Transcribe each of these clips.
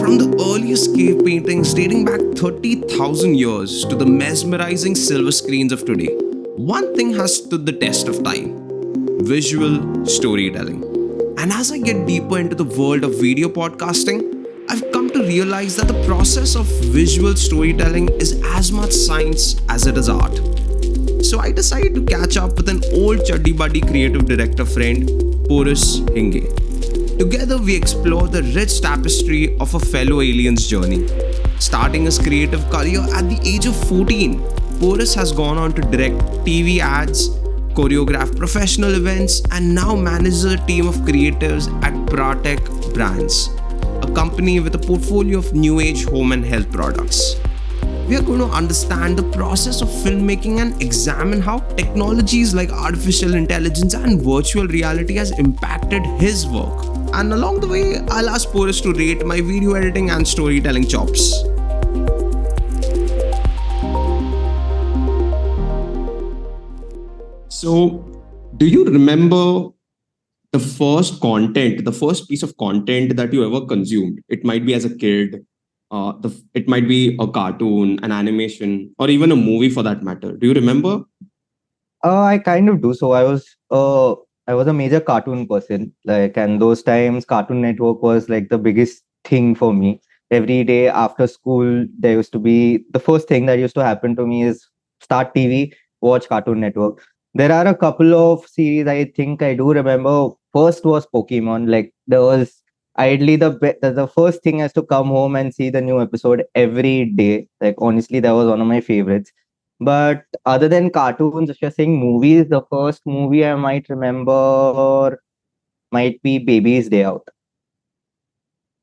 From the earliest cave paintings dating back 30,000 years to the mesmerizing silver screens of today, one thing has stood the test of time: visual storytelling. And as I get deeper into the world of video podcasting, I've come to realize that the process of visual storytelling is as much science as it is art. So I decided to catch up with an old chuddy buddy creative director friend, Pauras Hinge. Together, we explore the rich tapestry of a fellow alien's journey. Starting his creative career at the age of 14, Porus has gone on to direct TV ads, choreograph professional events, and now manages a team of creatives at Pratech Brands, a company with a portfolio of new age home and health products. We are going to understand the process of filmmaking and examine how technologies like artificial intelligence and virtual reality has impacted his work. And along the way, I'll ask Porus to rate my video editing and storytelling chops. So, do you remember the first piece of content that you ever consumed? It might be as a kid, it might be a cartoon, an animation, or even a movie for that matter. Do you remember? I kind of do. So I was a major cartoon person. Like, and those times, Cartoon Network was like the biggest thing for me. Every day after school, there used to be the first thing that used to happen to me is start TV, watch Cartoon Network. There are a couple of series I think I do remember. First was Pokemon. Like there was ideally the first thing has to come home and see the new episode every day. Like honestly, that was one of my favorites. But other than cartoons, if you're saying movies, the first movie I might remember might be Baby's Day Out.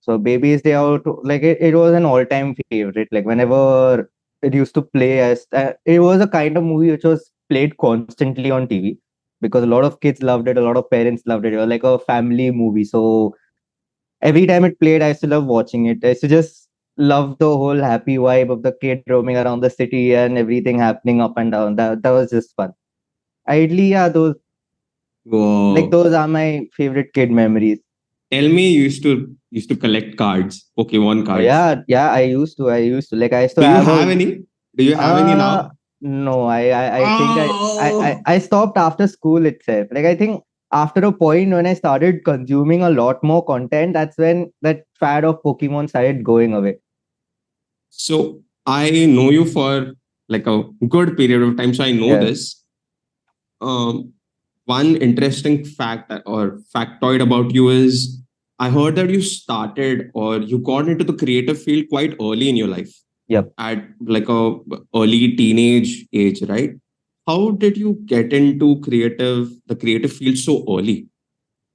So Baby's Day Out, like it was an all-time favorite. Like whenever it used to play, it was a kind of movie which was played constantly on TV because a lot of kids loved it, a lot of parents loved it. It was like a family movie. So every time it played, I used to love watching it. I used to just love the whole happy vibe of the kid roaming around the city and everything happening up and down. That was just fun. Ideally, yeah, Whoa. those are my favorite kid memories. Tell me, you used to collect cards, Pokemon cards. Yeah, I used to like I used to Do you have have a any? Do you have any uh now? no, I think Oh. I stopped after school itself. Like I think after a point when I started consuming a lot more content, that's when that fad of Pokemon started going away. So I know you for like a good period of time, so I know Yeah. this. Um, One interesting fact or factoid about you is I heard that you started or you got into the creative field quite early in your life Yep. at like a early teenage age, right? How did you get into the creative field so early?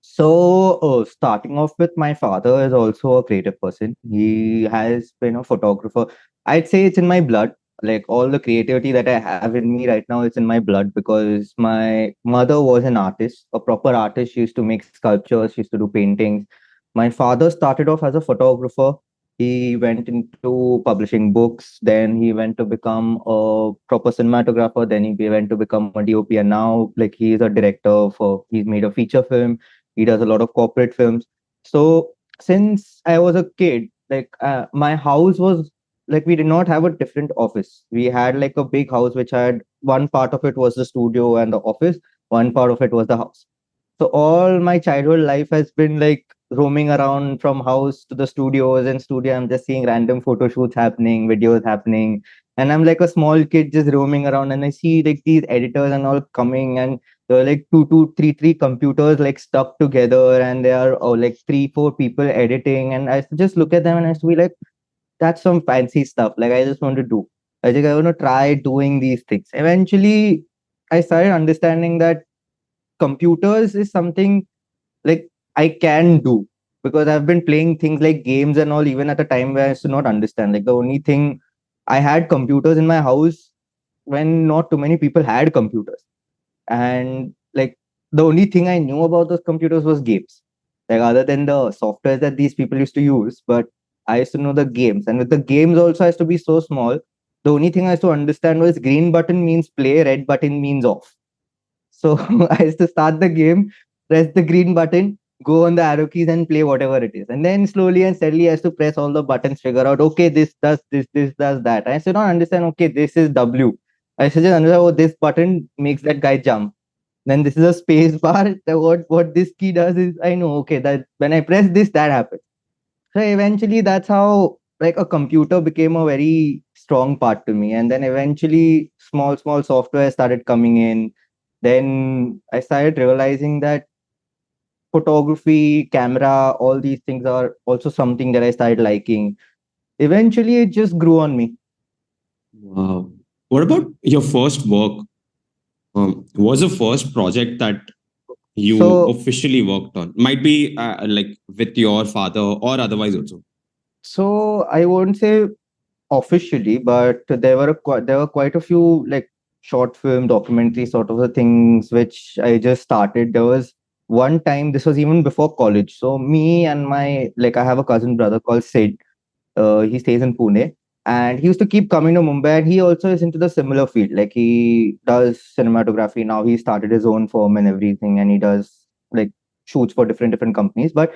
So, starting off with my father is also a creative person. He has been a photographer. I'd say it's in my blood. Like all the creativity that I have in me right now is in my blood because my mother was an artist, a proper artist. She used to make sculptures, she used to do paintings. My father started off as a photographer. He went into publishing books, then he went to become a proper cinematographer, then he went to become a DOP, and now like he is a director for he's made a feature film. He does a lot of corporate films. So since I was a kid, like my house was like we did not have a different office. We had like a big house which had one part of it was the studio and the office, one part of it was the house. So all my childhood life has been like roaming around from house to the studios and studio. I'm just seeing random photo shoots happening, videos happening. And I'm like a small kid just roaming around and I see like these editors and all coming and there are like three computers like stuck together and there are like three, four people editing. And I used to just look at them and I used to be like, that's some fancy stuff. Like I just want to do. I think I want to try doing these things. Eventually, I started understanding that computers is something like I can do because I've been playing things like games and all even at a time where I used to not understand. Like the only thing I had computers in my house when not too many people had computers. And like the only thing I knew about those computers was games. Like other than the software that these people used to use, but I used to know the games. And with the games also has to be so small. The only thing I used to understand was green button means play, red button means off. So I used to start the game, press the green button, go on the arrow keys and play whatever it is. And then slowly and steadily he has to press all the buttons, figure out, okay, this does this does that. I still don't understand, okay, this is W. I should just understand, oh, this button makes that guy jump. Then this is a space bar. What this key does is I know, okay, that when I press this, that happens. So eventually that's how like a computer became a very strong part to me. And then eventually small software started coming in. Then I started realizing that photography, camera, all these things are also something that I started liking. Eventually, it just grew on me. Wow. What about your first work? Was the first project that you So, officially worked on? Might be like with your father or otherwise also. so I won't say officially, but there were quite a few like short film, documentary sort of the things which I just started. There was one time, this was even before college. So me and my like I have a cousin brother called Sid. He stays in Pune, and he used to keep coming to Mumbai. And he also is into the similar field. Like he does cinematography now. He started his own firm and everything, and he does like shoots for different companies. But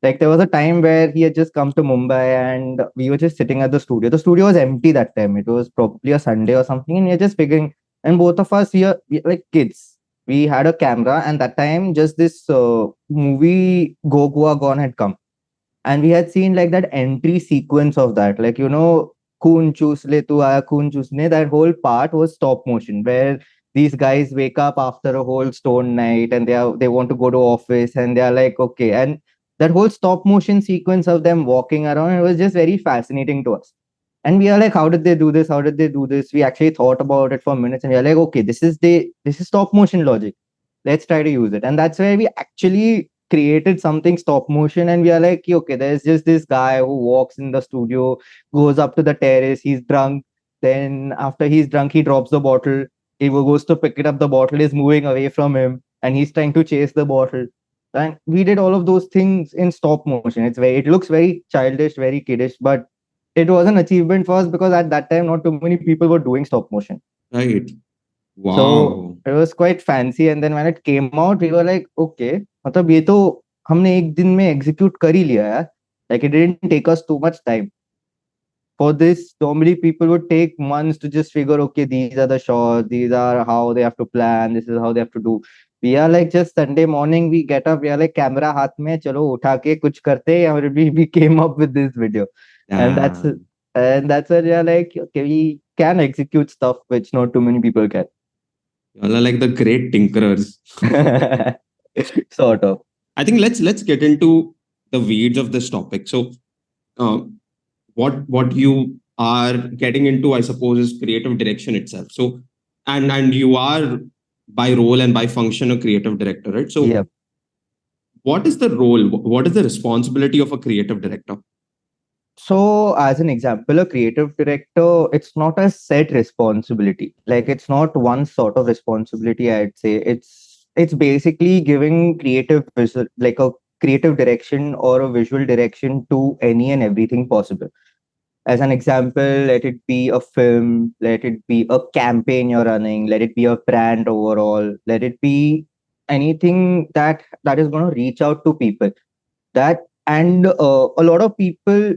like there was a time where he had just come to Mumbai, and we were just sitting at the studio. The studio was empty that time. It was probably a Sunday or something, and we are just figuring. And both of us here, like kids, we had a camera, and that time just this movie Go Goa Gone had come, and we had seen like that entry sequence of that, like Khoon Choose Le Tu Aaya Khoon Choosne, that whole part was stop motion where these guys wake up after a whole stone night and they want to go to office and they are like okay, and that whole stop motion sequence of them walking around, it was just very fascinating to us. And we are like, how did they do this, how did they do this? We actually thought about it for minutes and we are like, okay, this is stop motion logic, let's try to use it. And that's where we actually created something stop motion. And we are like, okay, there's just this guy who walks in the studio, goes up to the terrace, he's drunk. Then after he's drunk, he drops the bottle. He goes to pick it up, the bottle is moving away from him and he's trying to chase the bottle. And we did all of those things in stop motion. It looks very childish, very kiddish, but it was an achievement for us because at that time not too many people were doing stop motion. Right. So Wow. it was quite fancy. And then when it came out, we were like, okay, मतलब ये तो हमने एक दिन में execute कर ही लिया यार. Like it didn't take us too much time. For this, normally people would take months to just figure, okay, these are the shots, these are how they have to plan, this is how they have to do. We are like just Sunday morning, we get up, we are like camera हाथ में, चलो उठा के कुछ करते हैं, और we came up with this video. And that's Damn. and that's where we are like, okay, we can execute stuff which not too many people can. Y'all are like the great tinkerers. Sort of. I think let's get into the weeds of this topic. So, uh, what you are getting into, I suppose, is creative direction itself. So, and you are by role and by function a creative director, right? So, Yeah. what is the role? What is the responsibility of a creative director? So, as an example, a creative director, it's not a set responsibility. Like it's not one sort of responsibility. I'd say it's basically giving creative visual, like a creative direction or a visual direction to any and everything possible. As an example, let it be a film, let it be a campaign you're running, let it be a brand overall, let it be anything that is going to reach out to people. That and a lot of people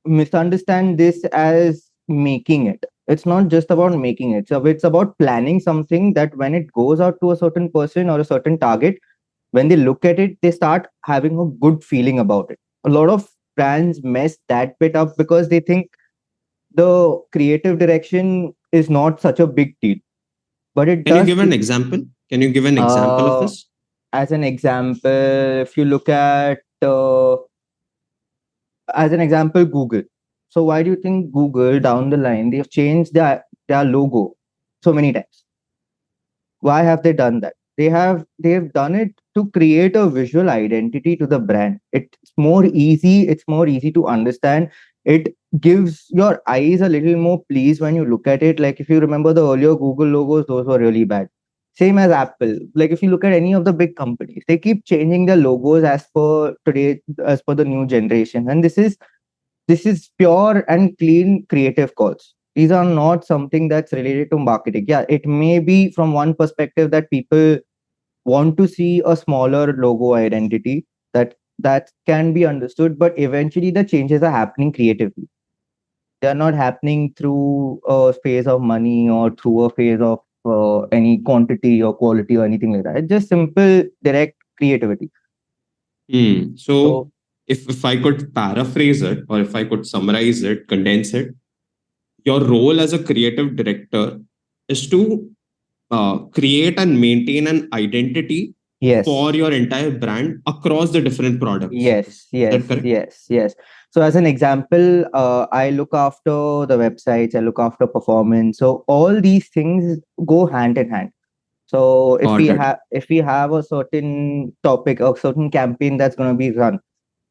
misunderstand this as making it. It's not just about making it. So it's about planning something that when it goes out to a certain person or a certain target, when they look at it, they start having a good feeling about it. A lot of brands mess that bit up because they think the creative direction is not such a big deal, but it Can you does. give an example? Can you give an example of Uh, this? as an example, if you look at as an example, Google. So why do you think Google down the line they've changed their logo so many times? Why have they done that? They've done it to create a visual identity to the brand. It's more easy to understand. It gives your eyes a little more please when you look at it. Like if you remember the earlier Google logos, those were really bad. Same as Apple. Like if you look at any of the big companies, they keep changing their logos as per today, as per the new generation. And this is pure and clean creative calls. These are not something that's related to marketing. Yeah, it may be from one perspective that people want to see a smaller logo identity, That can be understood, but eventually the changes are happening creatively. They are not happening through a phase of money or through a phase of any quantity or quality or anything like that. It's just simple, direct creativity. So So if I could paraphrase it, or if I could summarize it, condense it, your role as a creative director is to create and maintain an identity for yes, your entire brand across the different products. yes, Is that yes, correct? yes, yes. So as an example, I look after the websites, I look after performance. So all these things go hand in hand. So Got it. if we have a certain topic or certain campaign that's going to be run,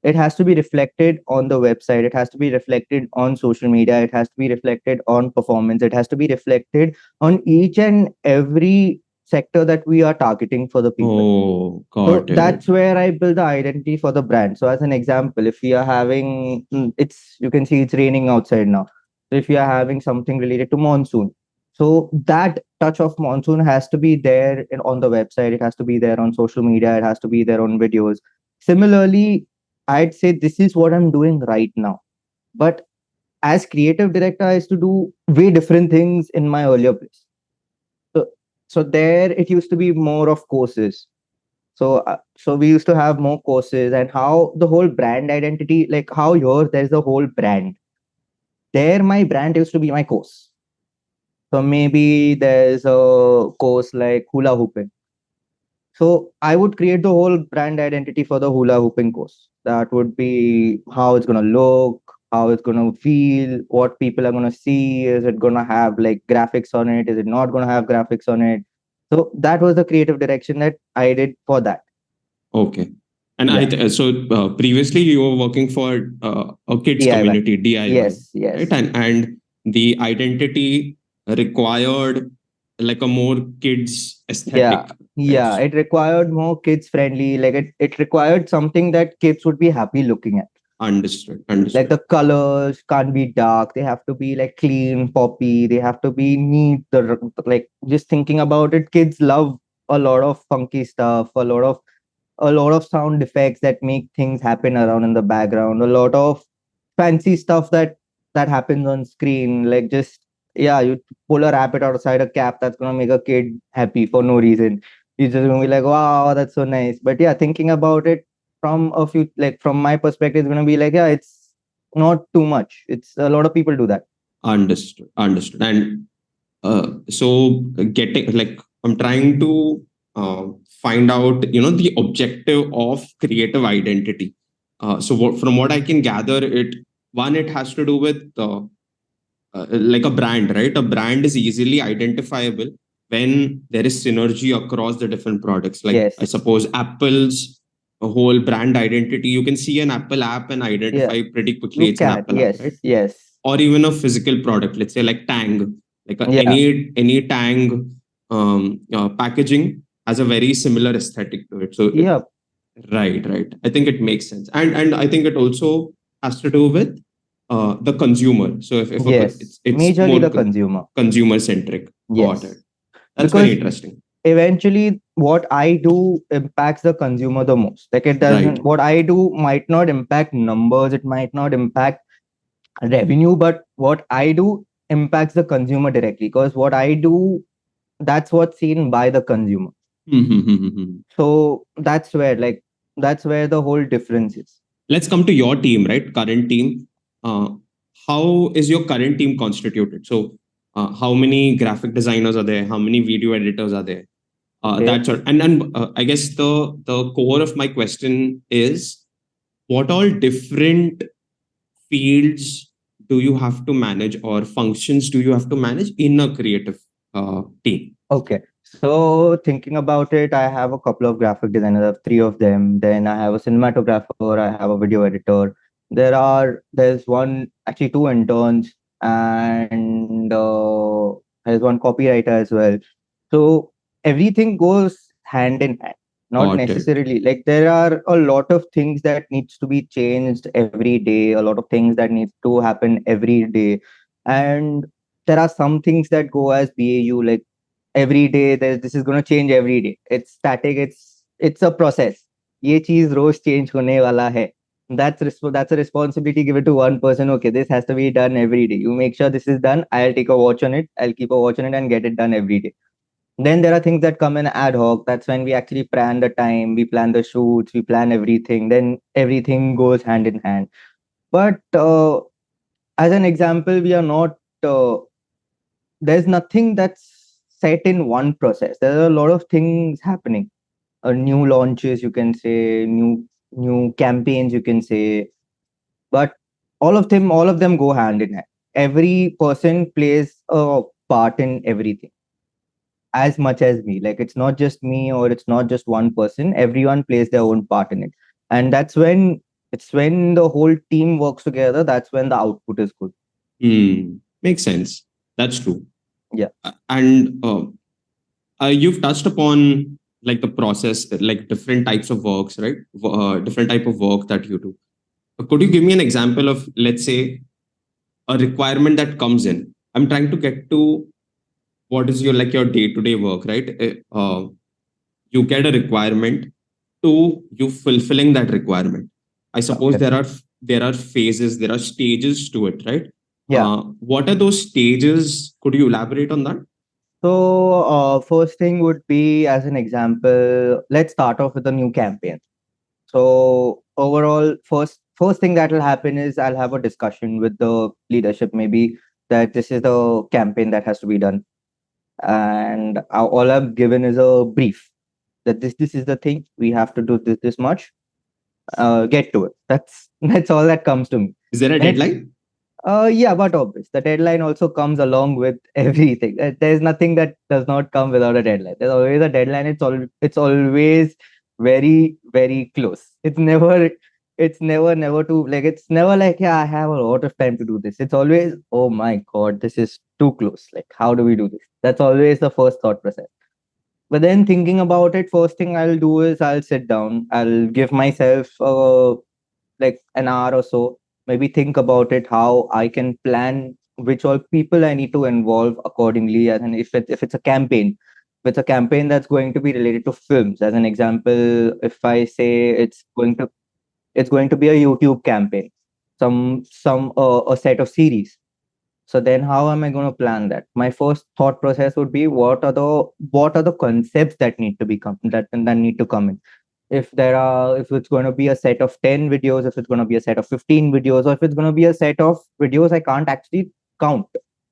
it has to be reflected on the website, it has to be reflected on social media, it has to be reflected on performance, it has to be reflected on each and every sector that we are targeting for the people. Oh, So got it. that's where I build the identity for the brand. So as an example, if we are having it's you can see it's raining outside now. So if you are having something related to monsoon, so that touch of monsoon has to be there on the website, it has to be there on social media, it has to be there on videos. Similarly, I'd say this is what I'm doing right now. But as creative director, I used to do way different things in my earlier place. So, so there it used to be more of courses. So we used to have more courses, and how the whole brand identity, like how yours, there's the whole brand. There, my brand used to be my course. So maybe there's a course like hula hooping. So I would create the whole brand identity for the hula hooping course. That would be how it's gonna look, how it's gonna feel, what people are gonna see. Is it gonna have like graphics on it? Is it not gonna have graphics on it? So that was the creative direction that I did for that. Okay. And Yeah. previously you were working for a kids DIY. community, DIY, Yes, right? yes. And the identity required like a more kids Yeah. aesthetic, right? Yeah. It required more kids friendly. Like it required something that kids would be happy looking at. Understood. Like Understood. the colors can't be dark. They have to be like clean, poppy. They have to be neat. Like just thinking about it, kids love a lot of funky stuff, a lot of sound effects that make things happen around in the background, a lot of fancy stuff that happens on screen, like just yeah, you pull a rabbit outside a cap, that's gonna make a kid happy for no reason. You're just gonna be like, wow, that's so nice. But yeah, thinking about it from a few, like from my perspective, it's gonna be like, yeah, it's not too much. It's a lot of people do that. Understood. Understood. And so getting like I'm trying to find out, the objective of creative identity. From what I can gather, it has to do with like a brand, right? A brand is easily identifiable when there is synergy across the different products. Like I Yes. suppose Apple's a whole brand identity. You can see an Apple app and Yeah, identify pretty quickly you it's an can. Apple app, right? Yes, yes. Or even a physical product, let's say like Tang, Yeah, any Tang packaging has a very similar aesthetic to it. yeah. Right. I think it makes sense, and I think it also has to do with the consumer. So if Yes, it's majorly more the consumer. consumer centric. Got it. Yes, That's very because interesting. eventually what I do impacts the consumer the most. Like it Right. doesn't, what I do might not impact numbers, it might not impact revenue, but what I do impacts the consumer directly, because what I do, that's what's seen by the consumer. So that's where the whole difference is. Let's come to your team, right? Current team. Uh, how is your current team constituted? So, how many graphic designers are there? How many video editors are there? Okay. That sort. And I guess the core of my question is, what all different fields do you have to manage, or functions do you have to manage in a creative team? Okay. So thinking about it, I have a couple of graphic designers, I have three of them. Then I have a cinematographer, I have a video editor. There's one, actually two interns, and there's one copywriter as well. So everything goes hand in hand. Not Got it. necessarily, like there are a lot of things that needs to be changed every day, a lot of things that needs to happen every day. And there are some things that go as BAU, like every day this is going to change every day. It's static, it's a process. ये चीज रोज change होने वाला है. That's a responsibility given to one person. Okay, this has to be done every day. You make sure this is done. I'll take a watch on it. I'll keep a watch on it and get it done every day. Then there are things that come in ad hoc. That's when we actually plan the time, we plan the shoots, we plan everything. Then everything goes hand in hand. But as an example, we are not. There's nothing that's set in one process. There are a lot of things happening. New launches, you can say, new campaigns, you can say, but all of them go hand in hand. Every person plays a part in everything as much as me. Like it's not just me or it's not just one person. Everyone plays their own part in it, and it's when the whole team works together. That's when the output is good. Makes sense. That's true. Yeah. And you've touched upon like the process, like different types of works, right? Different type of work that you do. Could you give me an example of, let's say, a requirement that comes in? I'm trying to get to what is your like your day-to-day work, right? You get a requirement to you fulfilling that requirement. I suppose Okay. there are phases, there are stages to it, right? Yeah. What are those stages? Could you elaborate on that? So, first thing would be, as an example, let's start off with a new campaign. So overall, first thing that will happen is I'll have a discussion with the leadership, maybe, that this is the campaign that has to be done, and all I've given is a brief that this is the thing we have to do this much. Get to it. That's all that comes to me. Is there a And it deadline? Yeah, but obvious. The deadline also comes along with everything. There's nothing that does not come without a deadline. There's always a deadline. It's always very, very close. It's never too, like, it's never like, yeah, I have a lot of time to do this. It's always, oh my God, this is too close. Like, how do we do this? That's always the first thought process. But then thinking about it, first thing I'll do is I'll sit down. I'll give myself like an hour or so, maybe think about it, how I can plan which all people I need to involve accordingly. And if it's a campaign, if it's a campaign that's going to be related to films, as an example, if I say it's going to be a YouTube campaign, some a set of series. So then how am I going to plan that? My first thought process would be, what are the concepts that need to become that need to come in. If it's going to be a set of 10 videos, if it's going to be a set of 15 videos, or if it's going to be a set of videos I can't actually count.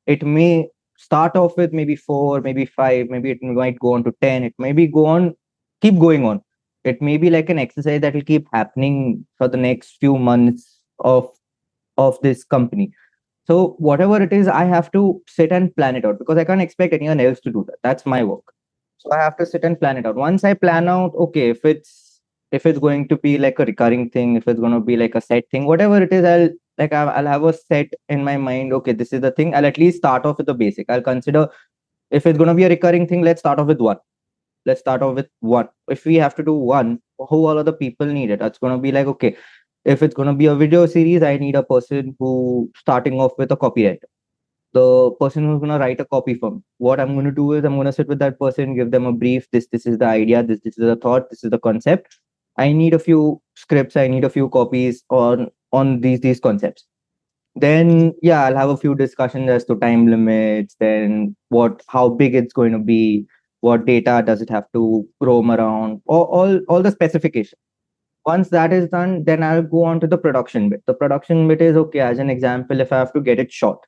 It may start off with maybe 4, maybe 5, maybe it might go on to 10, it maybe keep going on. It may be like an exercise that will keep happening for the next few months of this company. So whatever it is, I have to sit and plan it out, because I can't expect anyone else to do that. That's my work. So I have to sit and plan it out. Once I plan out, okay, if it's going to be like a recurring thing, if it's going to be like a set thing, whatever it is, I'll have a set in my mind. Okay, this is the thing. I'll at least start off with the basic. I'll consider, if it's going to be a recurring thing, let's start off with one. Let's start off with one. If we have to do one, who all other people need it? It's going to be like, okay, if it's going to be a video series, I need a person who starting off with a copywriter, the person who's going to write a copy for me. What I'm going to do is I'm going to sit with that person, give them a brief. This is the idea. This is the thought. This is the concept. I need a few scripts. I need a few copies on these concepts. Then yeah, I'll have a few discussions as to time limits. Then how big it's going to be. What data does it have to roam around? All the specifications. Once that is done, then I'll go on to the production bit. The production bit is, okay, as an example, if I have to get it shot.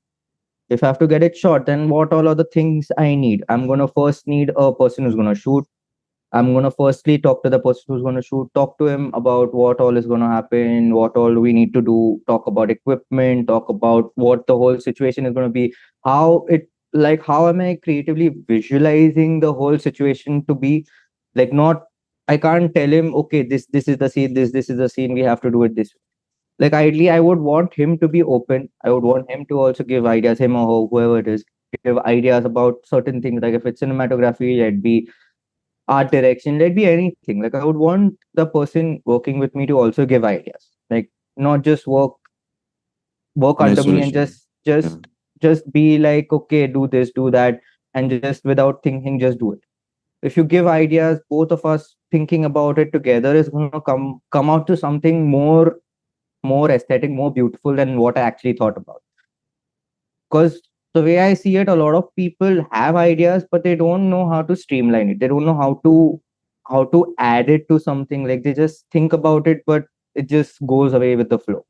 If I have to get it short, then what all are the things I need? I'm going to first need a person who's going to shoot. I'm going to firstly talk to the person who's going to shoot, talk to him about what all is going to happen, what all we need to do, talk about equipment, talk about what the whole situation is going to be, how am I creatively visualizing the whole situation to be, like, not, I can't tell him, okay, this is the scene, this is the scene, we have to do it this way. Like, ideally, I would want him to be open. I would want him to also give ideas, him or whoever it is, give ideas about certain things. Like if it's cinematography, let be art direction, let be anything. Like I would want the person working with me to also give ideas. Like not just work In under me and isolation. just Yeah. just just be like, okay, do this, do that, and just without thinking, just do it. If you give ideas, both of us thinking about it together is going to come out to something more aesthetic, more beautiful than what I actually thought about. Because the way I see it, a lot of people have ideas, but they don't know how to streamline it. They don't know how to add it to something. Like they just think about it, but it just goes away with the flow.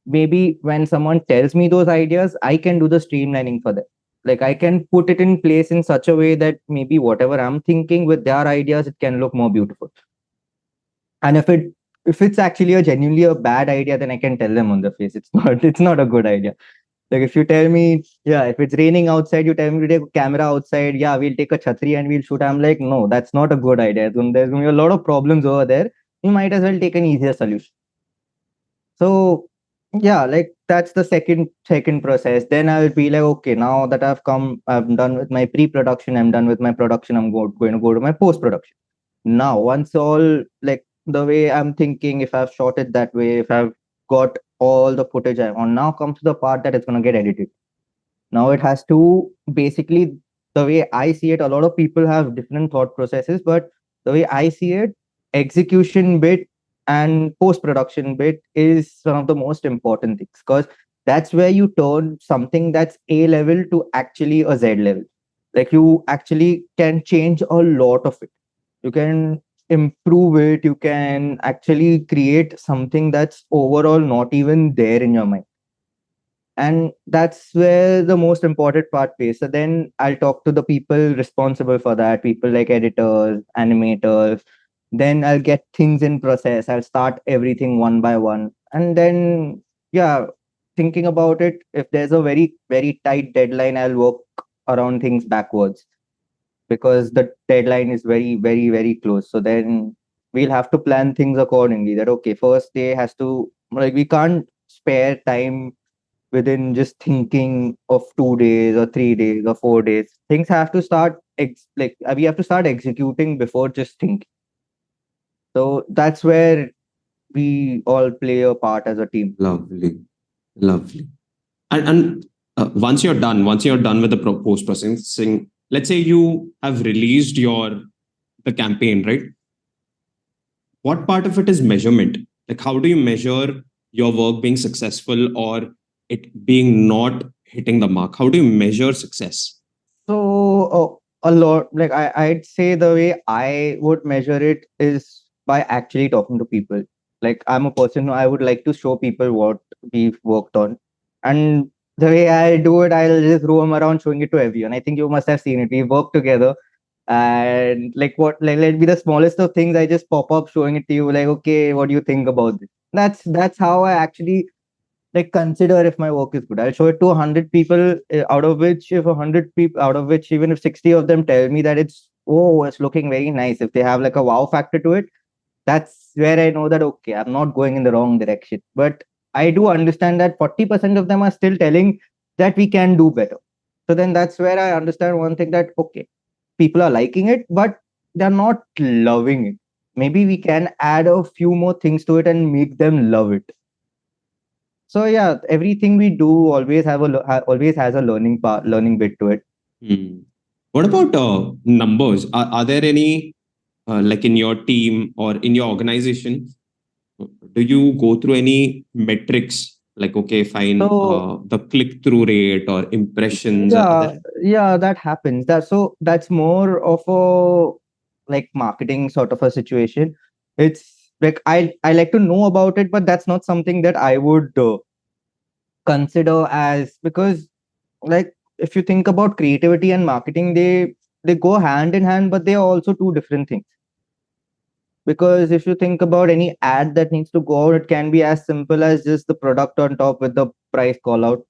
Maybe when someone tells me those ideas, I can do the streamlining for them. Like I can put it in place in such a way that maybe whatever I'm thinking with their ideas, it can look more beautiful. And if it's actually a genuinely a bad idea, then I can tell them on the face it's not a good idea. Like if you tell me, yeah, if it's raining outside, you tell me to take a camera outside, yeah, we'll take a chhatri and we'll shoot. I'm like, no, that's not a good idea. There's going to be a lot of problems over there. You might as well take an easier solution. So yeah, like that's the second process. Then I'll be like, okay, now that I'm done with my pre-production, I'm done with my production, going to go to my post-production. Now, once all like the way I'm thinking, if I've shot it that way, if I've got all the footage I want, now comes to the part that it's gonna get edited. Now it has to basically, the way I see it, a lot of people have different thought processes, but the way I see it, execution bit and post production bit is one of the most important things, because that's where you turn something that's A level to actually a Z level. Like you actually can change a lot of it. You can improve it. You can actually create something that's overall not even there in your mind, and that's where the most important part plays. So then I'll talk to the people responsible for that, people like editors, animators. Then I'll get things in process. I'll start everything one by one, and then yeah, thinking about it, if there's a very very tight deadline, I'll work around things backwards, because the deadline is very very very close. So then we'll have to plan things accordingly, that okay, first day has to, like, we can't spare time within just thinking of 2 days or 3 days or 4 days. Things have to start we have to start executing before just thinking. So that's where we all play a part as a team. Lovely, lovely. And once you're done with the post processing, let's say you have released your the campaign, right? What part of it is measurement? Like, how do you measure your work being successful or it being not hitting the mark? How do you measure success? So a lot, like I'd say the way I would measure it is by actually talking to people. Like I'm a person who I would like to show people what we've worked on, and the way I do it, I'll just roam around showing it to everyone. I think you must have seen it. We work together, and like what, like let be the smallest of things, I just pop up showing it to you. Like, okay, what do you think about this? That's how I actually like consider if my work is good. I'll show it to 100 people, out of which if 100 people, out of which even if 60 of them tell me that it's looking very nice, if they have like a wow factor to it, that's where I know that okay, I'm not going in the wrong direction. But I do understand that 40% of them are still telling that we can do better. So then that's where I understand one thing, that okay, people are liking it, but they're not loving it. Maybe we can add a few more things to it and make them love it. So yeah, everything we do always has a learning bit to it. Hmm. What about numbers? Are there any, like in your team or in your organization, do you go through any metrics like, okay, fine, So the click through rate or impressions? Are yeah, there? yeah, that happens. That's more of a like marketing sort of a situation. It's like I like to know about it, but that's not something that I would consider as, because like if you think about creativity and marketing, they go hand in hand, but they are also two different things. Because if you think about any ad that needs to go out, it can be as simple as just the product on top with the price call out,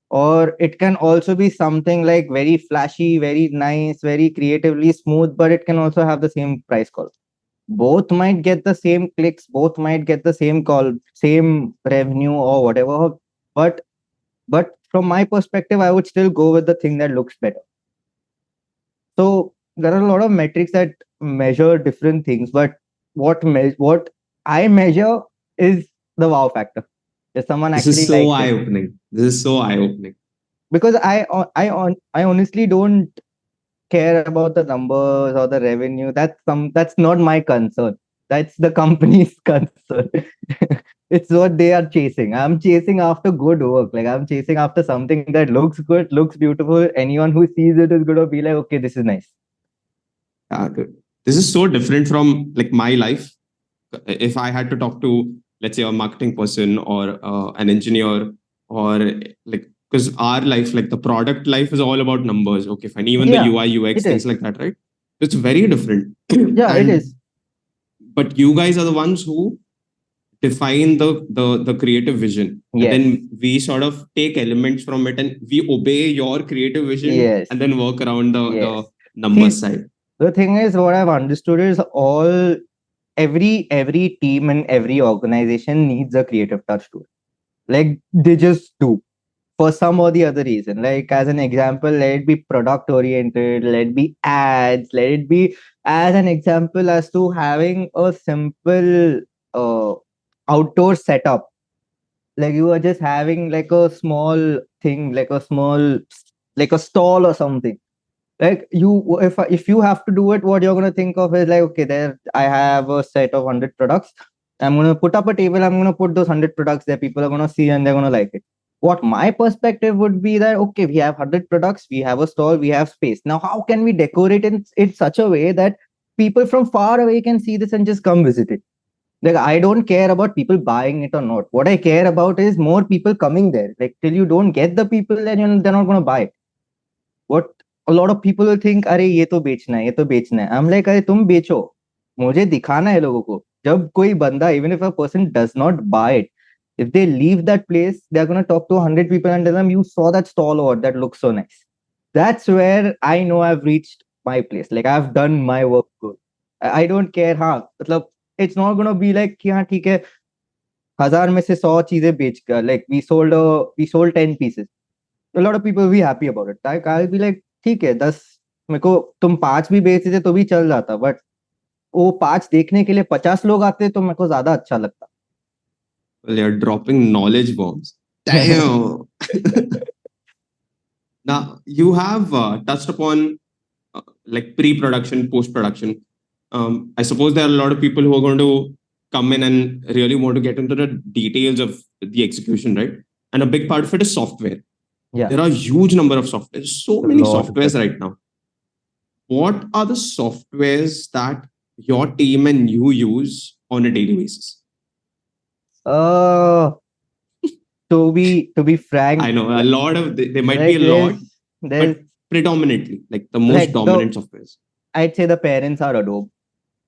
or it can also be something like very flashy, very nice, very creatively smooth, but it can also have the same price call. Both might get the same clicks, both might get the same call, same revenue or whatever, but from my perspective, I would still go with the thing that looks better. So there are a lot of metrics that measure different things, but what I measure is the wow factor. If someone This is actually so likes eye it, opening. This is so eye opening. because I honestly don't care about the numbers or the revenue. That's not my concern. That's the company's concern. It's what they are chasing. I'm chasing after good work. Like I'm chasing after something that looks good, looks beautiful. Anyone who sees it is gonna be like, okay, this is nice. Good. This is so different from like my life. If I had to talk to, let's say, a marketing person or an engineer, or like, because our life, like the product life, is all about numbers. Okay, fine. Even the Yeah, UI, UX, it things is. like that, right? It's very different. Yeah, it And is. but you guys are the ones who define the creative vision, and Yes. then we sort of take elements from it and we obey your creative vision Yes. and then work around the Yes. numbers See, side. the thing is, what I've understood is every team and every organization needs a creative touch to it. Like they just do for some or the other reason. Like as an example, let it be product oriented, let it be ads, let it be as an example as to having a simple uh, outdoor setup. Like you are just having like a small thing, like a stall or something. Like you, if you have to do it, what you're gonna think of is like, okay, there I have a set of 100 products. I'm gonna put up a table. I'm gonna put those 100 products there. People are gonna see and they're gonna like it. What my perspective would be that okay, we have 100 products, we have a stall, we have space. Now, how can we decorate it such a way that people from far away can see this and just come visit it? Like I don't care about people buying it or not. What I care about is more people coming there. Like till you don't get the people, then they're not gonna buy it. What a lot of people will think, अरे ये तो बेचना है, ये तो बेचना है. I'm like, अरे तुम बेचो, मुझे दिखाना है लोगों को. जब कोई बंदा, even if a person does not buy it, if they leave that place, they're gonna talk to 100 people and tell them, you saw that stall or that looks so nice. That's where I know I've reached my place. Like I've done my work good. I don't care. हाँ, मतलब it's not gonna be like कि हाँ ठीक है, 1,000 में से 100 चीजें बेच कर, like we sold 10 pieces. A lot of people will be happy about it. Like I'll be like, ठीक है, 10 मेरे को तुम 5 भी बेच देते तो भी चल जाता, बट वो 5 देखने के लिए 50 लोग आते तो मेरे को ज्यादा अच्छा लगता. Well, you're dropping knowledge bombs. Damn. Now you have touched upon like pre-production, post-production. I suppose there are a lot of people who are going to come in and really want to get into the details of the execution, right? And a big part of it is software. Yeah, There are a huge number of softwares, so a many lot of softwares them. right now. What are the softwares that your team and you use on a daily basis? Uh, to be frank, I know a lot of there might be like a lot, there's but predominantly like the most like dominant softwares. I'd say the parents are Adobe.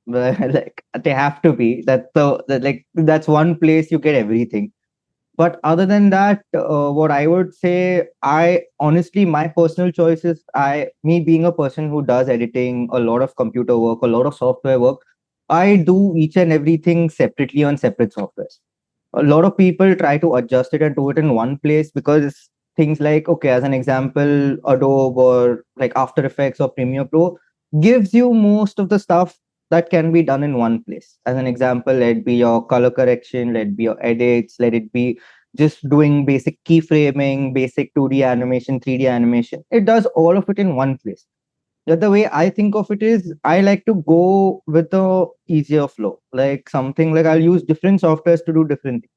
Like they have to be. That's one place you get everything. But other than that, what I would say, I honestly, my personal choice is me being a person who does editing, a lot of computer work, a lot of software work, I do each and everything separately on separate softwares. A lot of people try to adjust it and do it in one place because things like, okay, as an example, Adobe or like After Effects or Premiere Pro gives you most of the stuff that can be done in one place. As an example, let it be your color correction, let it be your edits, let it be just doing basic keyframing, basic 2D animation, 3D animation. It does all of it in one place. The way I think of it is I like to go with the easier flow. Like something like I'll use different softwares to do different things.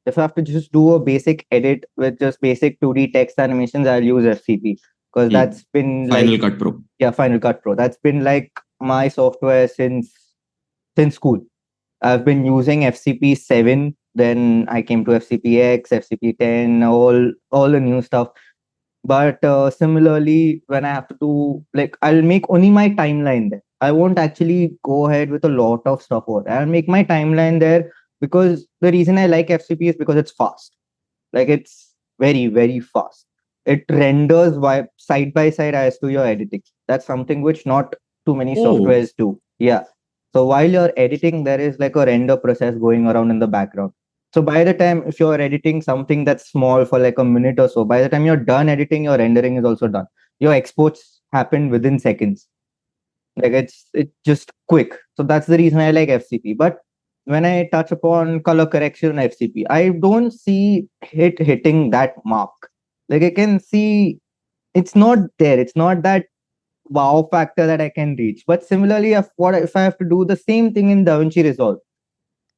If I have to just do a basic edit with just basic 2D text animations, I'll use FCP because Hmm. that's been like, Final Cut Pro. yeah, Final Cut Pro. That's been like my software since school. I've been using FCP 7, then I came to FCP X, FCP 10, all the new stuff. But similarly, when I have to do, like, I'll make only my timeline there. I won't actually go ahead with a lot of stuff over there. I'll make my timeline there because the reason I like FCP is because it's fast. Like, it's very, very fast. It renders side by side as to your editing. That's something which not too many Oh, softwares do. Yeah. So while you're editing, there is like a render process going around in the background. So by the time, if you're editing something that's small for like a minute or so, by the time you're done editing, your rendering is also done. Your exports happen within seconds. Like it's just quick. So that's the reason I like FCP. But when I touch upon color correction in FCP, I don't see it hitting that mark. Like I can see it's not there. It's not that wow factor that I can reach. But similarly, if I have to do the same thing in DaVinci Resolve,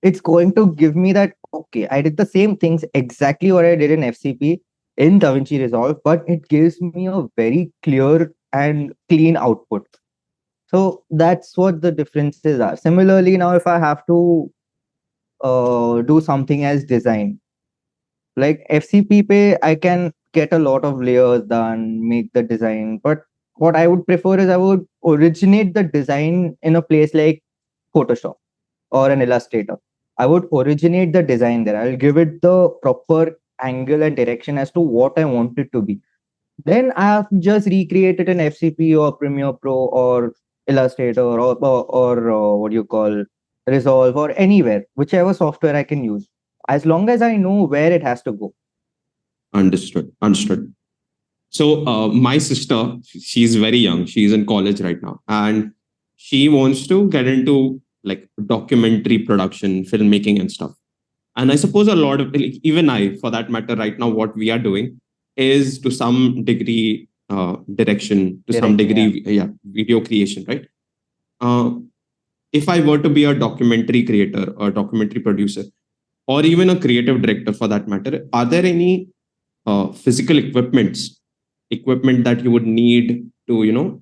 it's going to give me that, okay, I did the same things exactly what I did in FCP in DaVinci Resolve, but it gives me a very clear and clean output. So that's what the differences are. Similarly, now if I have to do something as design, like FCP pay, I can get a lot of layers done, make the design. But what I would prefer is I would originate the design in a place like Photoshop or an Illustrator. I would originate the design there. I'll give it the proper angle and direction as to what I want it to be. Then I have to just recreate it in FCP or Premiere Pro or Illustrator or what do you call Resolve or anywhere, whichever software I can use. As long as I know where it has to go. Understood. Understood. So my sister, she's very young. She's in college right now, and she wants to get into like documentary production, filmmaking, and stuff. And I suppose a lot of, like, even I, for that matter, right now, what we are doing is to some degree direction, to some Directing, yeah. degree, yeah, video creation, right? Uh, if I were to be a documentary creator or documentary producer, or even a creative director for that matter, are there any physical equipment that you would need to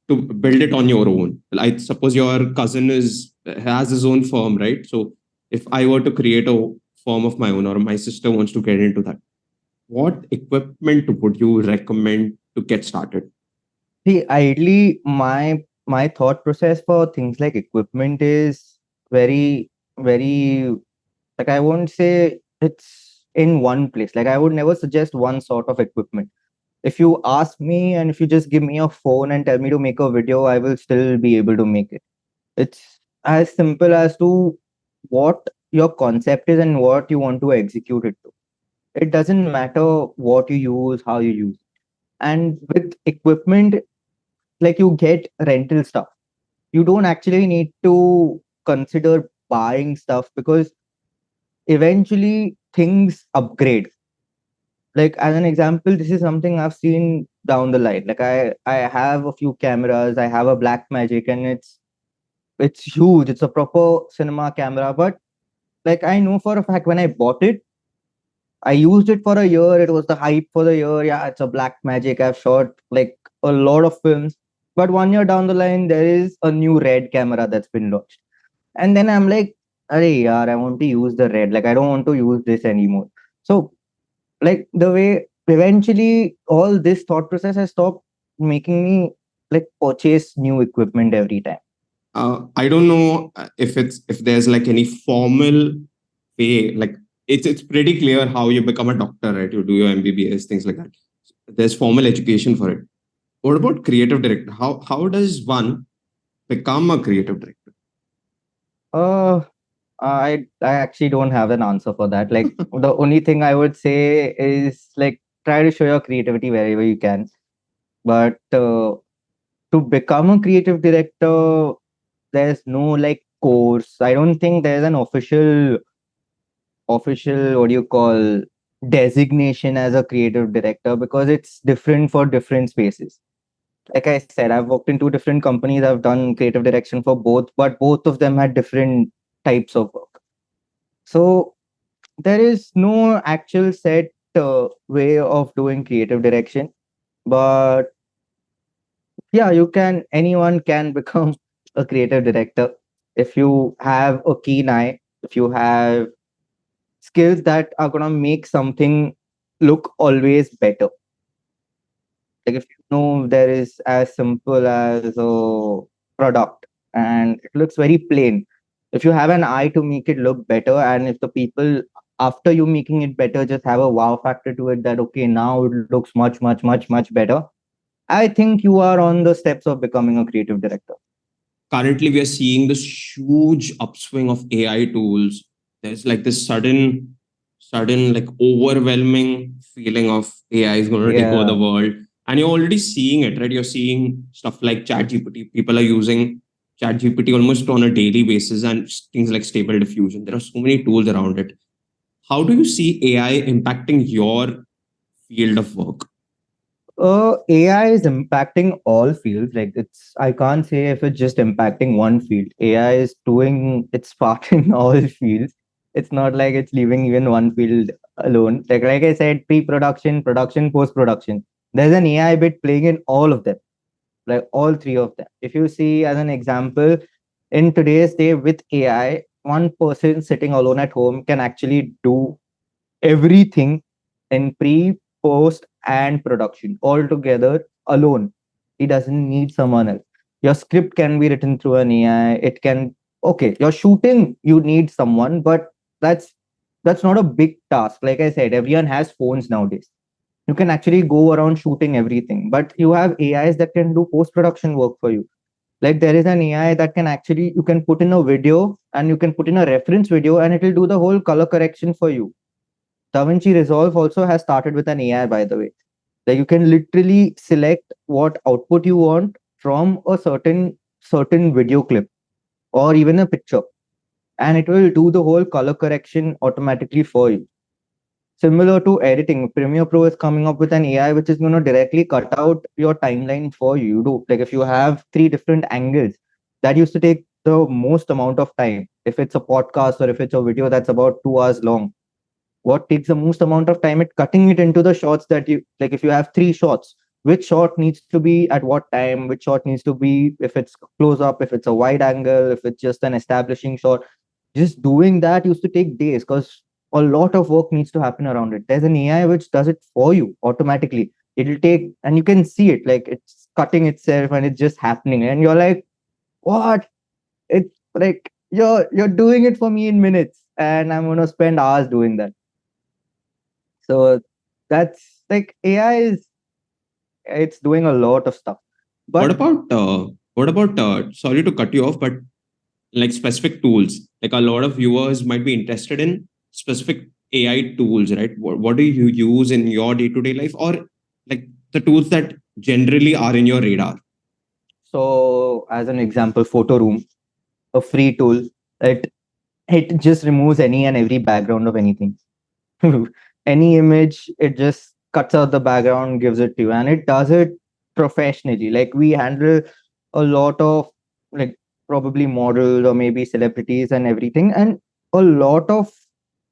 to build it on your own? I suppose your cousin is has his own firm, right? So if I were to create a firm of my own, or my sister wants to get into that, what equipment would you recommend to get started? See, ideally, my thought process for things like equipment is very, very, like, I won't say it's in one place. Like, I would never suggest one sort of equipment. If you ask me and if you just give me a phone and tell me to make a video, I will still be able to make it. It's as simple as to what your concept is and what you want to execute it to. It doesn't matter what you use, how you use. And with equipment, like, you get rental stuff. You don't actually need to consider buying stuff because eventually things upgrade. Like, as an example, this is something I've seen down the line. Like, I have a few cameras, I have a Black Magic, and it's huge. It's a proper cinema camera. But like, I know for a fact when I bought it, I used it for a year. It was the hype for the year. Yeah, it's a Black Magic. I've shot like a lot of films. But 1 year down the line, there is a new red camera that's been launched. And then I'm like, Arey yaar, I want to use the red. Like, I don't want to use this anymore. So, like, the way eventually all this thought process has stopped making me like purchase new equipment every time. I don't know if there's like any formal way. Like it's pretty clear how you become a doctor, right? You do your MBBS, things like that. There's formal education for it. What about creative director? How does one become a creative director? Uh, I actually don't have an answer for that. Like, the only thing I would say is like, try to show your creativity wherever you can. But to become a creative director, there's no like course. I don't think there's an official, what do you call, designation as a creative director, because it's different for different spaces. Like I said, I've worked in two different companies. I've done creative direction for both, but both of them had different types of work. So there is no actual set way of doing creative direction. But yeah, anyone can become a creative director if you have a keen eye, if you have skills that are going to make something look always better. Like, if you know there is as simple as a product and it looks very plain, if you have an eye to make it look better, and if the people after you making it better just have a wow factor to it, that okay, now it looks much, much, much, much better, I think you are on the steps of becoming a creative director. Currently we are seeing this huge upswing of AI tools. There's like this sudden like overwhelming feeling of AI is going to take over the Yeah. world. And you're already seeing it, right? You're seeing stuff like ChatGPT. People are using ChatGPT almost on a daily basis, and things like Stable Diffusion. There are so many tools around it. How do you see AI impacting your field of work? AI is impacting all fields. Like I can't say if it's just impacting one field. AI is doing its part in all fields. It's not like it's leaving even one field alone. Like I said, pre-production, production, post-production. There's an AI bit playing in all of them, like all three of them. If you see as an example, in today's day with AI, one person sitting alone at home can actually do everything in pre, post, and production all together alone. He doesn't need someone else. Your script can be written through an AI. It can, okay, your shooting, you need someone, but that's that's not a big task. Like I said, everyone has phones nowadays. You can actually go around shooting everything, but you have AIs that can do post production work for you. Like there is an AI that can actually, you can put in a video and you can put in a reference video and it will do the whole color correction for you. DaVinci Resolve also has started with an AI, by the way. Like you can literally select what output you want from a certain video clip or even a picture, and it will do the whole color correction automatically for you. Similar to editing, Premiere Pro is coming up with an AI which is going to directly cut out your timeline for you. Do like if you have three different angles, that used to take the most amount of time. If it's a podcast or if it's a video that's about 2 hours long, what takes the most amount of time, it cutting it into the shots that you like. If you have three shots, which shot needs to be at what time, which shot needs to be, if it's close up, if it's a wide angle, if it's just an establishing shot, just doing that used to take days because a lot of work needs to happen around it. There's an AI which does it for you automatically. It'll take, and you can see it, like it's cutting itself and it's just happening and you're like, what? It's like you're doing it for me in minutes and I'm going to spend hours doing that. So that's like AI is, it's doing a lot of stuff. What But about sorry to cut you off, but like specific tools, like a lot of viewers might be interested in specific AI tools, right? What do you use in your day-to-day life, or like the tools that generally are in your radar? so as an example, Photo Room, a free tool, it it just removes any and every background of anything. Any image, it just cuts out the background, gives it to you, and it does it professionally. Like we handle a lot of, like, probably models or maybe celebrities and everything, and a lot of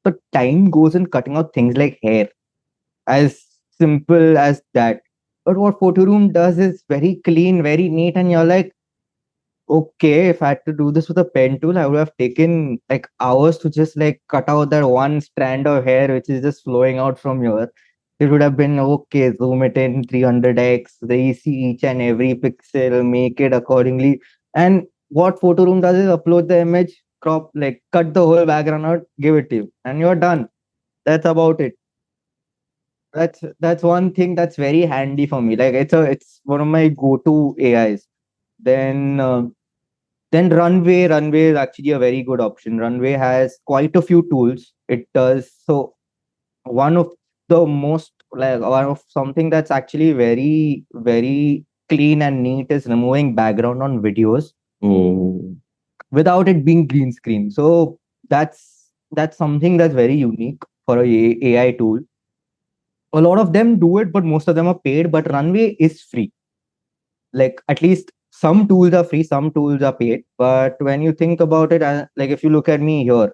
the time goes in cutting out things like hair, as simple as that. But what Photo Room does is very clean, very neat, and you're like, okay, if I had to do this with a pen tool, I would have taken like hours to just like cut out that one strand of hair which is just flowing out from here. It would have been okay, zoom it in 300x, they see each and every pixel, make it accordingly. And what Photo Room does is upload the image, crop, like cut the whole background out, give it to you, and you're done. That's about it. That's one thing that's very handy for me. Like it's one of my go-to AIs. Then Runway is actually a very good option. Runway has quite a few tools. It does so. One of the most, like one of something that's actually very clean and neat is removing background on videos Oh, without it being green screen. So that's something that's very unique for a AI tool. A lot of them do it, but most of them are paid. But Runway is free. Like at least some tools are free, some tools are paid. But when you think about it, like if you look at me here,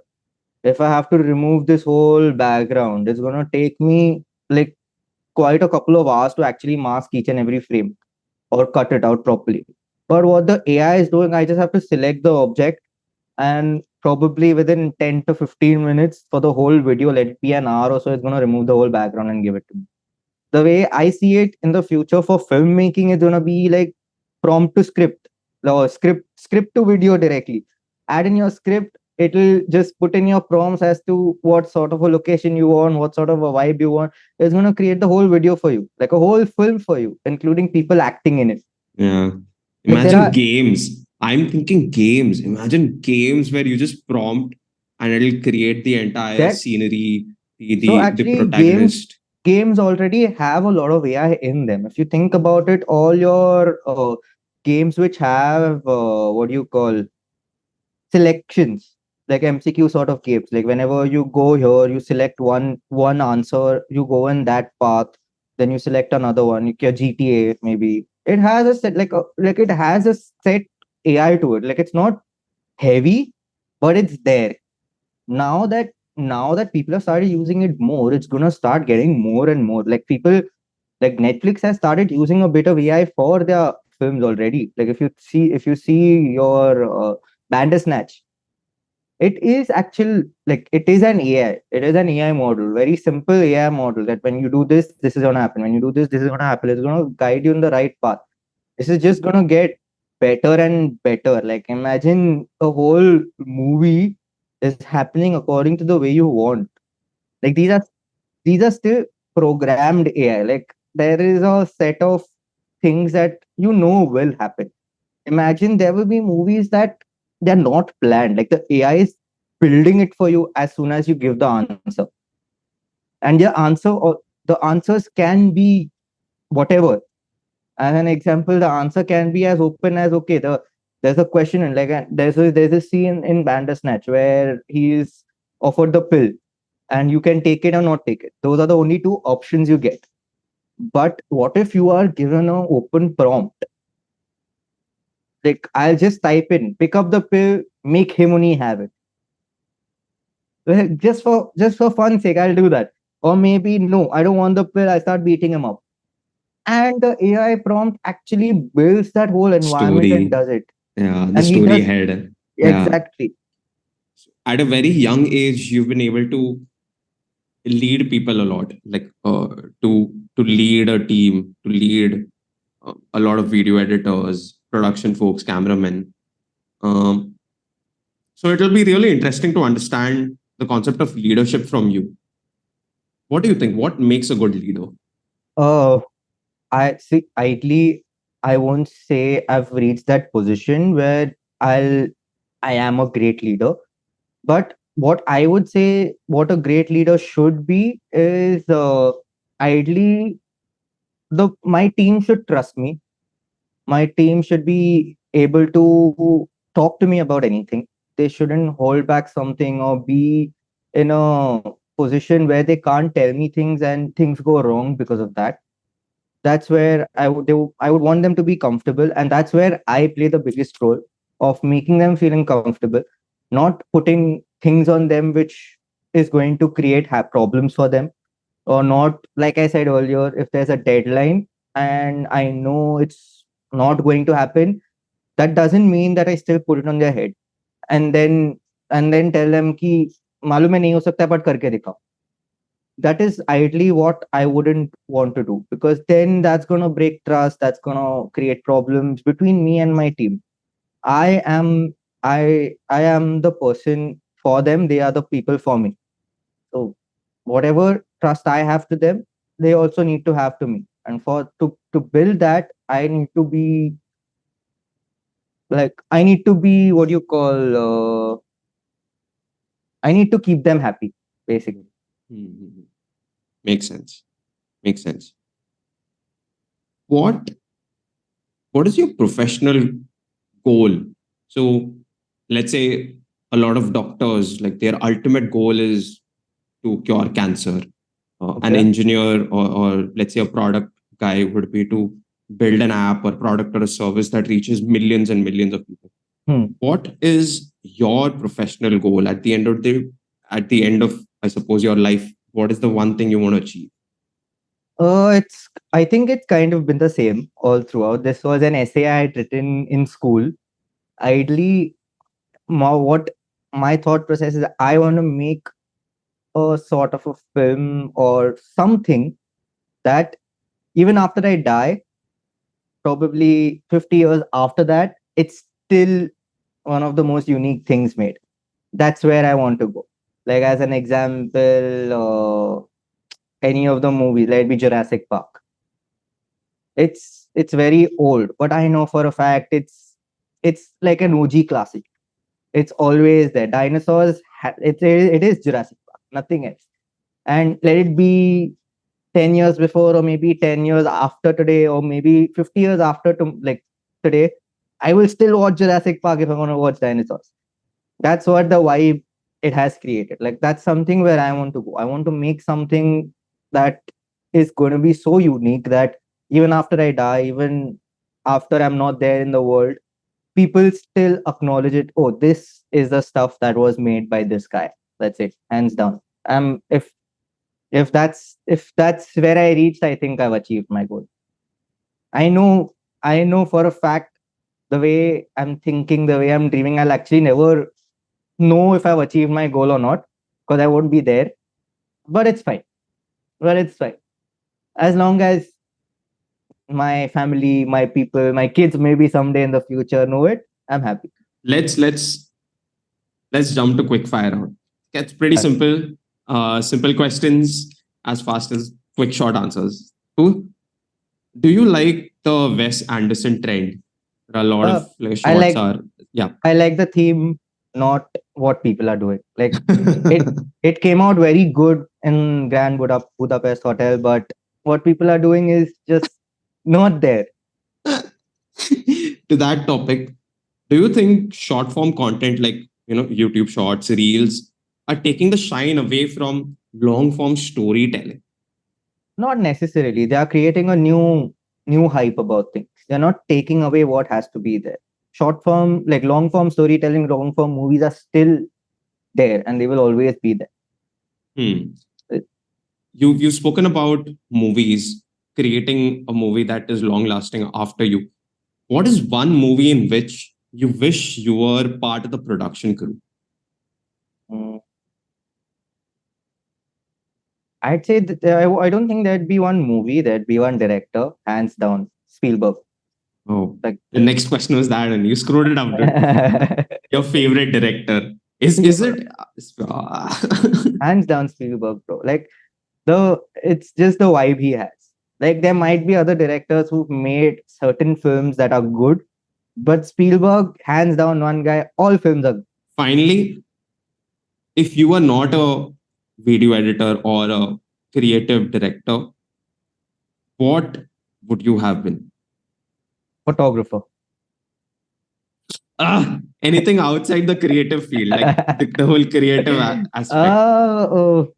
if I have to remove this whole background, it's gonna take me like quite a couple of hours to actually mask each and every frame or cut it out properly. But what the AI is doing, I just have to select the object, and probably within 10 to 15 minutes for the whole video, let it be an hour or so, it's gonna remove the whole background and give it to me. The way I see it in the future for filmmaking is gonna be like prompt to script, or script to video directly. Add in your script, it'll just put in your prompts as to what sort of a location you want, what sort of a vibe you want. It's gonna create the whole video for you, like a whole film for you, including people acting in it. yeah. Like there Imagine are games. I'm thinking games. Imagine games where you just prompt and it'll create the entire that scenery, so the actually protagonist. games already have a lot of AI in them. If you think about it, all your games which have what do you call selections, like MCQ sort of games, like whenever you go here, you select one answer, you go in that path. then you select another one, your GTA maybe. It has a set like it has a set AI to it. Like it's not heavy, but it's there. Now that people have started using it more, it's gonna start getting more and more. Like people like Netflix has started using a bit of AI for their films already. Like if you see your Bandersnatch, it is actual like it is an AI. It is an AI model, very simple AI model that when you do this, this is gonna happen. When you do this is gonna happen. It's gonna guide you in the right path. This is just gonna get better and better. Like imagine a whole movie is happening according to the way you want. Like these are still programmed AI. Like there is a set of things that you know will happen. Imagine there will be movies that they're not planned. Like the AI is building it for you as soon as you give the answer. And your answer or the answers can be whatever. As an example, the answer can be as open as okay, there's a question and like there's a scene in Bandersnatch where he is offered the pill and you can take it or not take it. Those are the only two options you get. But what if you are given an open prompt? Like I'll just type in, pick up the pill, make him only have it. Like, just for fun sake, I'll do that. Or maybe no, I don't want the pill. I start beating him up, and the AI prompt actually builds that whole environment and Story. does it. Yeah, the And he story does ahead. Yeah. exactly. At a very young age, you've been able to lead people a lot, like to lead a team, to lead a lot of video editors, production folks, cameramen. Um, so it'll be really interesting to understand the concept of leadership from you. What do you think? What makes a good leader? Uh, I see. Ideally, I won't say I've reached that position where I'll I am a great leader. But what I would say, what a great leader should be is ideally the my team should trust me. My team should be able to talk to me about anything. They shouldn't hold back something or be in a position where they can't tell me things and things go wrong because of that. That's where I would want them to be comfortable, and that's where I play the biggest role of making them feeling comfortable, not putting things on them which is going to create problems for them, or not like I said earlier, if there's a deadline and I know it's not going to happen, that doesn't mean that I still put it on their head and then tell them कि मालूम है नहीं हो सकता but करके दिखाओ. That is ideally what I wouldn't want to do, because then that's going to break trust, that's going to create problems between me and my team. I am i i am the person for them, they are the people for me. So whatever trust I have to them, they also need to have to me. And for to build that, I need to be what you call I need to keep them happy, basically. Mhm. Makes sense. Makes sense. What What is your professional goal? So, let's say a lot of doctors, like their ultimate goal is to cure cancer. An Okay. engineer or let's say a product guy would be to build an app or product or a service that reaches millions and millions of people. Hmm. What is your professional goal at the end of at the end of, I suppose, your life? What is the one thing you want to achieve? I think it's kind of been the same all throughout. This was an essay I had written in school. Ideally, what my thought process is, I want to make a sort of a film or something that even after I die, probably 50 years after that, it's still one of the most unique things made. That's where I want to go. Like as an example, any of the movies, let it be Jurassic Park. It's very old, but I know for a fact it's like an OG classic. It's always there. Dinosaurs. It is Jurassic Park, nothing else. And let it be 10 years before, or maybe 10 years after today, or maybe 50 years after like today, I will still watch Jurassic Park if I want to watch dinosaurs. That's what the vibe it has created. Like that's something where I want to go. I want to make something that is going to be so unique that even after I die, even after I'm not there in the world, people still acknowledge it. Oh, this is the stuff that was made by this guy. That's it, hands down. If that's where I reached, I think I've achieved my goal. I know, I know for a fact the way I'm thinking, the way I'm dreaming, I'll actually never know if I've achieved my goal or not because I won't be there. But it's fine. But it's fine. As long as my family, my people, my kids maybe someday in the future know it, I'm happy. Let's jump to quick fire round. It's pretty Yes. simple. Simple questions as fast as quick short answers. Cool. Do you like the Wes Anderson trend? A lot Uh, of like, I shots like are yeah. I like the theme, not what people are doing. Like it it came out very good in Budapest Hotel, but what people are doing is just not there. To that topic, do you think short form content like YouTube shorts, reels are taking the shine away from long form storytelling? Not necessarily. They are creating a new hype about things. They're not taking away what has to be there. Short form, like long form storytelling, long form movies are still there and they will always be there. Hmm. Uh, You've spoken about movies, creating a movie that is long lasting after you. What is one movie in which you wish you were part of the production crew? mm, I'd say that I don't think there'd be one movie, there'd be one director, hands down, Spielberg. Oh, Like the next question was that, and you screwed it up, dude. Your favorite director is Spielberg, it? hands down, Spielberg, bro. Like it's just the vibe he has. Like there might be other directors who've made certain films that are good, but Spielberg, hands down, one guy. All films are. Finally, if you were not a video editor or a creative director, what would you have been? Photographer. Anything outside the creative field, like the whole creative aspect. Oh,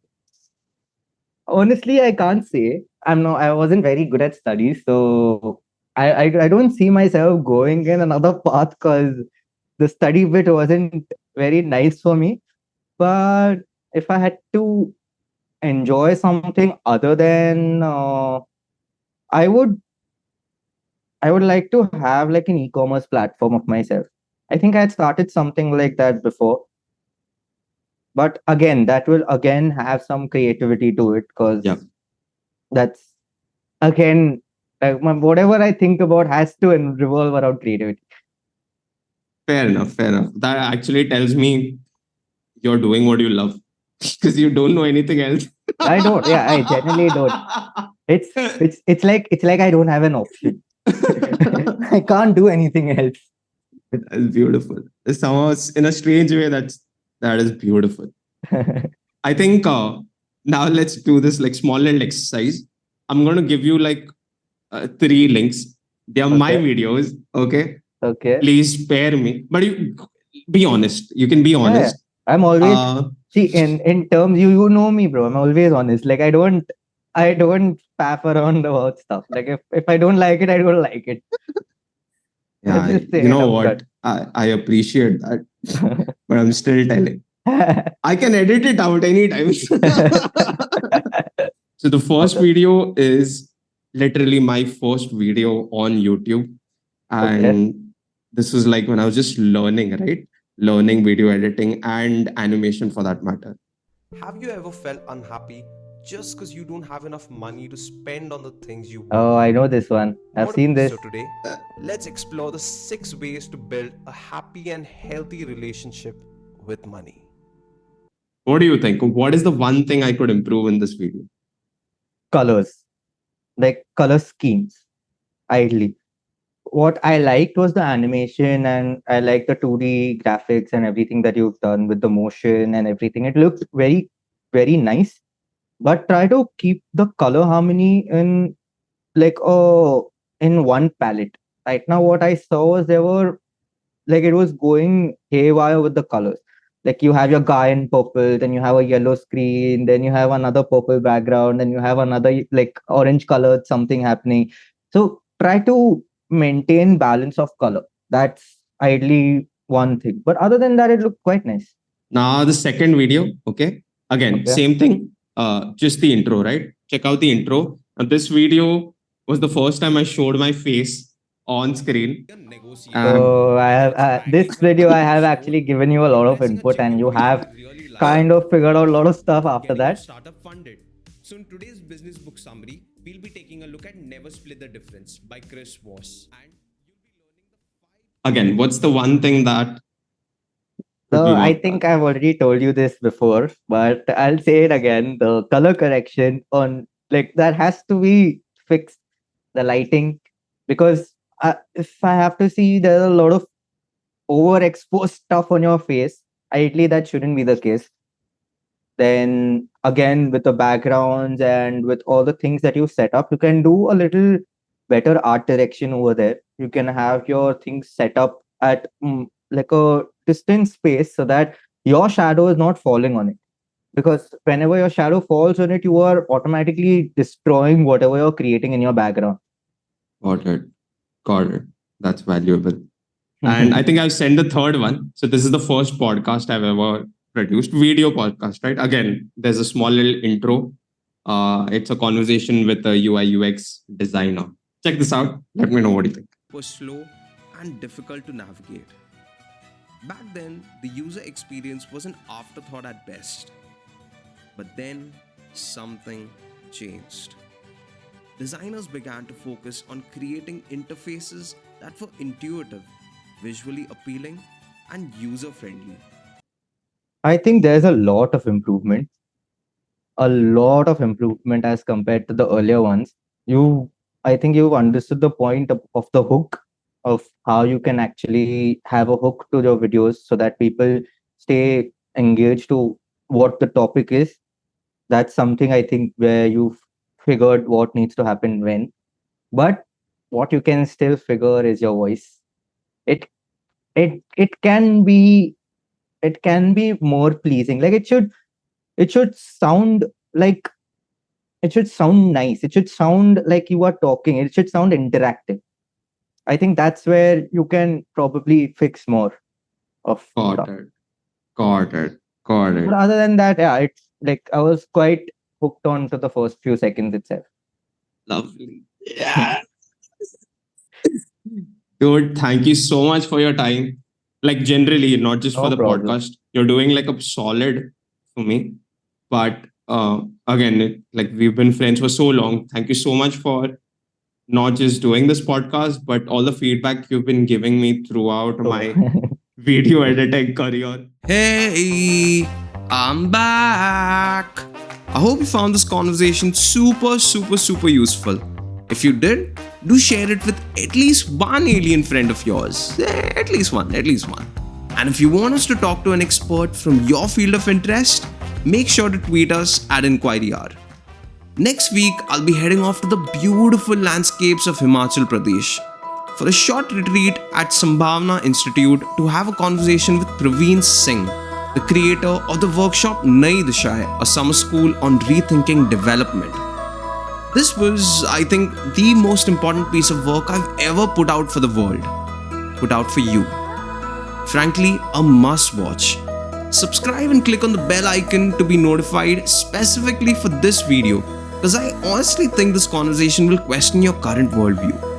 honestly, I can't say. I wasn't very good at studies, so I don't see myself going in another path because the study bit wasn't very nice for me. But if I had to enjoy something other than I would I would like to have like an e-commerce platform of myself. I think I had started something like that before, but again, that will again have some creativity to it because Yeah, that's again whatever I think about has to revolve around creativity. fair enough, fair enough. That actually tells me you're doing what you love because you don't know anything else. I don't. Yeah, I generally don't. It's like I don't have an option. I can't do anything else. That's beautiful. Somehow, in a strange way, that is beautiful. I think now let's do this like small little exercise. I'm going to give you like three links. They are my Okay. videos. Okay, Okay. please spare me, but you be honest. You can be Yeah, yeah. honest. I'm always Uh, see in terms you know me, bro. I'm always honest. Like I don't faff around about stuff. Like if I don't like it, I don't like it. I yeah, just say you it know upfront. what? I appreciate that, but I'm still telling. I can edit it out anytime. So the first video is literally my first video on YouTube. Okay. And this was like when I was just learning, right? Learning video editing and animation for that matter. Have you ever felt unhappy just because you don't have enough money to spend on the things you Oh, want? I know this one. I've seen this. So today, let's explore the 6 ways to build a happy and healthy relationship with money. What do you think? What is the one thing I could improve in this video? Colors, like color schemes. Ideally, what I liked was the animation, and I like the 2D graphics and everything that you've done with the motion and everything. It looked very, very nice. But try to keep the color harmony in like in one palette. Right now, what I saw was there were like it was going haywire with the colors. Like you have your guy in purple, then you have a yellow screen, then you have another purple background, then you have another like orange colored something happening. So try to maintain balance of color. That's ideally one thing. But other than that, it looked quite nice. Now the second video, okay? Again, Okay. same thing. Just the intro, right? Check out the intro. And this video was the first time I showed my face on screen. So I have this video. I have actually given you a lot of input, and you have kind of figured out a lot of stuff after that. Startup funded. So in today's business book summary, we'll be taking a look at Never Split the Difference by Chris Voss. And Again, what's the one thing that So we I want? think I've already told you this before, but I'll say it again. The color correction on like that has to be fixed. The lighting, because if I have to see there's a lot of overexposed stuff on your face, ideally that shouldn't be the case. Then again, with the backgrounds and with all the things that you set up, you can do a little better art direction over there. You can have your things set up at like a distant space so that your shadow is not falling on it. Because whenever your shadow falls on it, you are automatically destroying whatever you're creating in your background. Got it. Got it. That's valuable. And I think I've sent the third one. So this is the first podcast I've ever produced, video podcast, right? Again, there's a small little intro. It's a conversation with a UI UX designer. Check this out. Let me know what you think. was slow and difficult to navigate. Back then, the user experience was an afterthought at best. But then, something changed. Designers began to focus on creating interfaces that were intuitive, visually appealing, and user friendly. I think there's a lot of improvement as compared to the earlier ones. I think you've understood the point of the hook, of how you can actually have a hook to your videos so that people stay engaged to what the topic is. That's something I think where you've figured what needs to happen when. But what you can still figure is your voice. It it can be more pleasing. Like it should sound like it should sound nice. It should sound like you are talking. It should sound interactive. I think that's where you can probably fix more of Got stuff. it. Got it. Got it. But other than that, yeah, it's like I was quite hooked on to the first few seconds itself. Lovely. Yeah. Dude, thank you so much for your time. Like generally, not just No for the problem. podcast. You're doing like a solid for me. But again, like we've been friends for so long. Thank you so much for not just doing this podcast, but all the feedback you've been giving me throughout my video editing career. Hey, I'm back. I hope you found this conversation super useful. If you did, do share it with at least one alien friend of yours. At least one. And if you want us to talk to an expert from your field of interest, make sure to tweet us at InquiryR. Next week, I'll be heading off to the beautiful landscapes of Himachal Pradesh for a short retreat at Sambhavna Institute to have a conversation with Praveen Singh, the creator of the workshop Nai Dishai, a summer school on rethinking development. This was, I think, the most important piece of work I've ever put out for the world, put out for you. Frankly, a must watch. Subscribe and click on the bell icon to be notified specifically for this video, because I honestly think this conversation will question your current worldview.